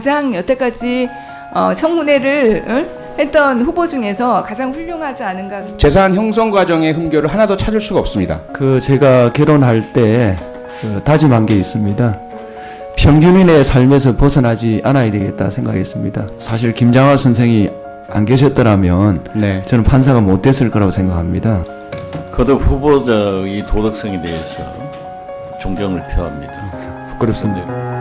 가장 여태까지 청문회를 했던 후보 중에서 가장 훌륭하지 않은가. 재산 형성 과정의 흠결을 하나도 찾을 수가 없습니다. 제가 결혼할 때 다짐한 게 있습니다. 평균인의 삶에서 벗어나지 않아야 되겠다 생각했습니다. 사실 김장하 선생이 안 계셨더라면 저는 판사가 못 됐을 거라고 생각합니다. 거듭 후보자의 도덕성에 대해서 존경을 표합니다. 부끄럽습니다.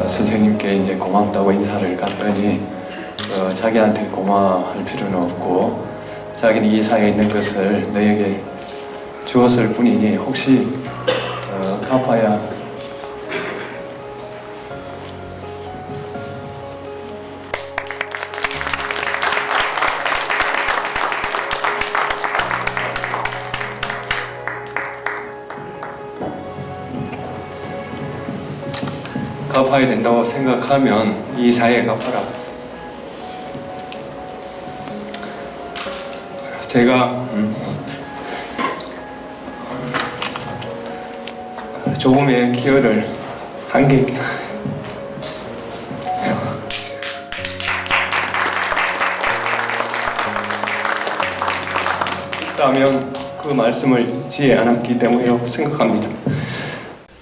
선생님께 이제 고맙다고 인사를 갔더니 자기한테 고마워할 필요는 없고 자기는 이 상에 있는 것을 너에게 주었을 뿐이니 혹시 갚아야 갚아야 된다고 생각하면 이 사회에 갚아라. 제가 조금의 기여를 한 게 있다면 그 말씀을 지혜 않았기 때문이라고 생각합니다.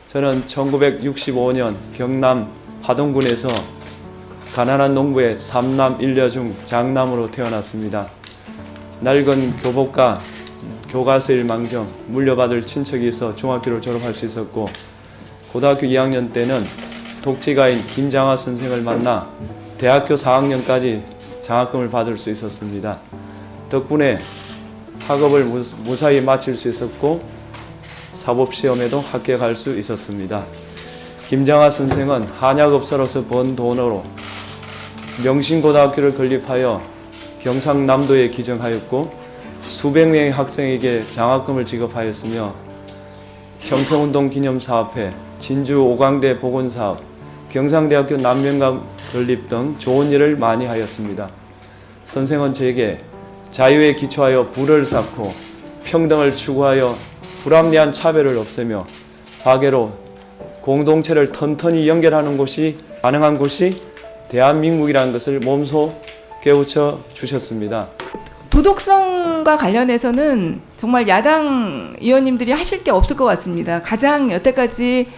저는 1965년 경남 하동군에서 가난한 농부의 3남 1녀 중 장남으로 태어났습니다. 낡은 교복과 교과서일 망정 물려받을 친척이 있어 중학교를 졸업할 수 있었고, 고등학교 2학년 때는 독지가인 김장하 선생을 만나 대학교 4학년까지 장학금을 받을 수 있었습니다. 덕분에 학업을 무사히 마칠 수 있었고 사법시험에도 합격할 수 있었습니다. 김장하 선생은 한약업사로서 번 돈으로 명신고등학교를 건립하여 경상남도에 기정하였고 수백 명의 학생에게 장학금을 지급하였으며 형평운동 기념사업회, 진주 오광대 복원사업, 경상대학교 남명강 건립 등 좋은 일을 많이 하였습니다. 선생은 제게 자유에 기초하여 부를 쌓고 평등을 추구하여 불합리한 차별을 없애며 화계로 공동체를 튼튼히 연결하는 곳이 가능한 곳이 대한민국이라는 것을 몸소 깨우쳐 주셨습니다. 도덕성과 관련해서는 정말 야당 의원님들이 하실 게 없을 것 같습니다. 가장 여태까지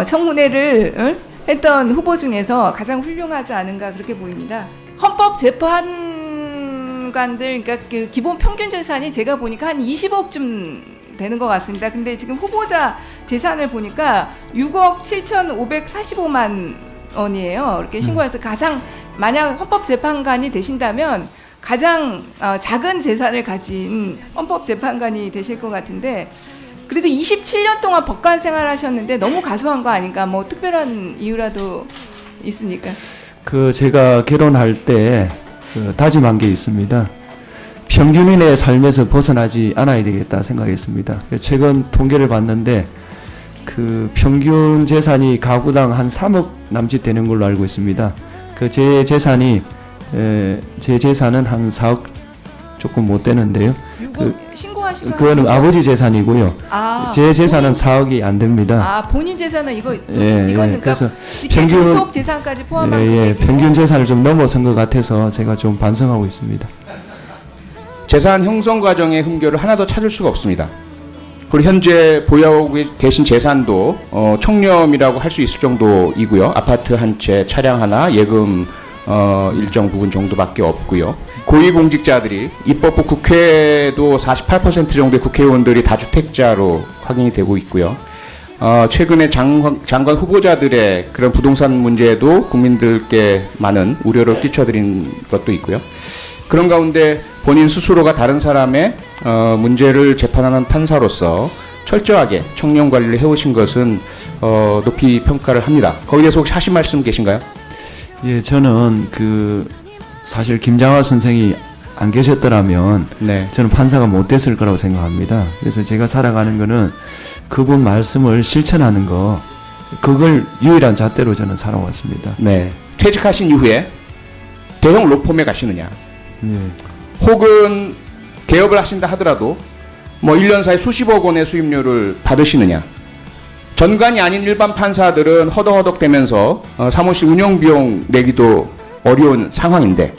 청문회를 했던 후보 중에서 가장 훌륭하지 않은가 그렇게 보입니다. 헌법재판관들, 그러니까 그 기본 평균 재산이 제가 보니까 한 20억쯤 되는 것 같습니다. 근데 지금 후보자 재산을 보니까 6억 7,545만 원이에요. 이렇게 신고해서 가장, 만약 헌법재판관이 되신다면 가장 작은 재산을 가진 헌법재판관이 되실 것 같은데, 그래도 27년 동안 법관 생활하셨는데 너무 가소한 거 아닌가? 뭐 특별한 이유라도 있습니까? 제가 결혼할 때 다짐한 게 있습니다. 평균인의 삶에서 벗어나지 않아야 되겠다 생각했습니다. 최근 통계를 봤는데 평균 재산이 가구당 한 3억 남짓 되는 걸로 알고 있습니다. 제 재산은 한 4억 조금 못 되는데요. 신고하신 거 그거는 아버지 재산이고요. 제 재산은 4억이 안 됩니다. 본인 재산은 이거는 그래서 평균 소속 재산까지 포함한 평균 재산을 좀 넘어선 것 같아서 제가 좀 반성하고 있습니다. 재산 형성 과정의 흠결을 하나도 찾을 수가 없습니다. 그리고 현재 보유하고 계신 재산도 청렴이라고 할 수 있을 정도이고요. 아파트 한 채, 차량 하나, 예금 일정 부분 정도밖에 없고요. 고위공직자들이 입법부 국회도 48% 정도의 국회의원들이 다주택자로 확인이 되고 있고요. 최근에 장관 후보자들의 그런 부동산 문제도 국민들께 많은 우려를 끼쳐드린 것도 있고요. 그런 가운데 본인 스스로가 다른 사람의 문제를 재판하는 판사로서 철저하게 청렴 관리를 해오신 것은 높이 평가를 합니다. 거기에 대해서 혹시 하신 말씀 계신가요? 예, 저는 사실 김장하 선생이 안 계셨더라면 네. 저는 판사가 못 됐을 거라고 생각합니다. 그래서 제가 살아가는 거는 그분 말씀을 실천하는 거, 그걸 유일한 잣대로 저는 살아왔습니다. 네. 퇴직하신 이후에 대형 로펌에 가시느냐, 예. 혹은 개업을 하신다 하더라도 뭐 1년 사이 수십억 원의 수임료를 받으시느냐. 전관이 아닌 일반 판사들은 허덕허덕대면서 사무실 운영 비용 내기도 어려운 상황인데,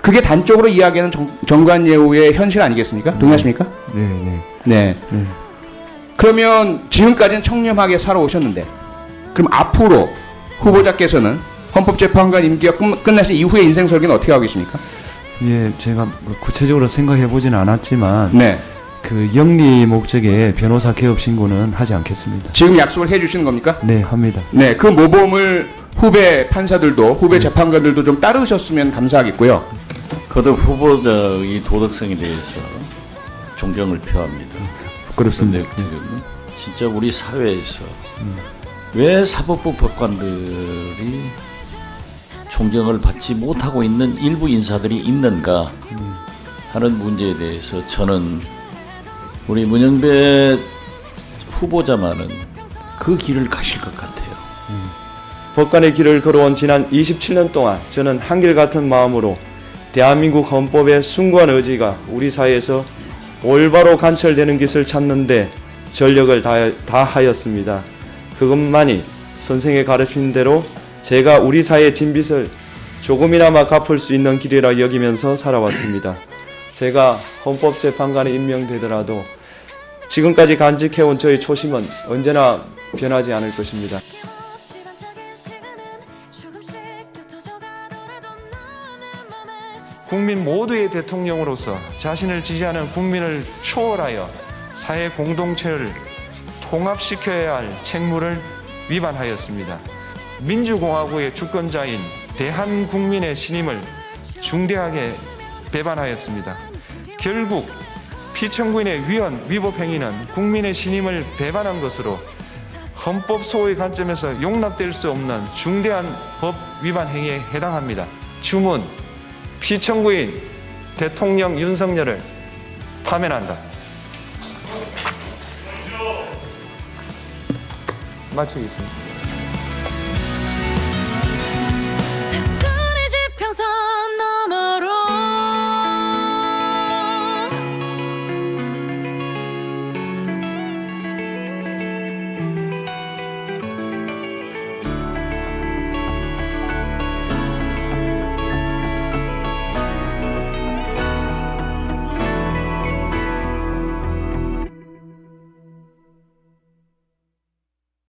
그게 단적으로 이야기하는 정관예우의 현실 아니겠습니까? 동의하십니까? 네, 네. 네. 네. 그러면 지금까지는 청렴하게 살아오셨는데, 그럼 앞으로 후보자께서는 헌법재판관 임기가 끝나신 이후의 인생 설계는 어떻게 하고 계십니까? 예, 제가 뭐 구체적으로 생각해 보지는 않았지만 네. 그 영리 목적의 변호사 개업 신고는 하지 않겠습니다. 지금 약속을 해주시는 겁니까? 네, 합니다. 네. 그 모범을 후배 판사들도, 후배 재판관들도 좀 따르셨으면 감사하겠고요. 거듭 후보자의 도덕성에 대해서 존경을 표합니다. 부끄럽습니다. 그런데 지금 진짜 우리 사회에서 왜 사법부 법관들이 존경을 받지 못하고 있는 일부 인사들이 있는가 하는 문제에 대해서 저는 우리 문영배 후보자만은 그 길을 가실 것 같아요. 법관의 길을 걸어온 지난 27년 동안 저는 한결같은 마음으로 대한민국 헌법의 숭고한 의지가 우리 사회에서 올바로 관철되는 것을 찾는 데 전력을 다하였습니다. 그것만이 선생의 가르친 대로 제가 우리 사회의 진빚을 조금이나마 갚을 수 있는 길이라 여기면서 살아왔습니다. 제가 헌법재판관에 임명되더라도 지금까지 간직해온 저의 초심은 언제나 변하지 않을 것입니다. 국민 모두의 대통령으로서 자신을 지지하는 국민을 초월하여 사회 공동체를 통합시켜야 할 책무를 위반하였습니다. 민주공화국의 주권자인 대한국민의 신임을 중대하게 배반하였습니다. 결국 피청구인의 위법 행위는 국민의 신임을 배반한 것으로 헌법 소호의 관점에서 용납될 수 없는 중대한 법 위반 행위에 해당합니다. 주문, 피청구인 대통령 윤석열을 파면한다. 마치겠습니다.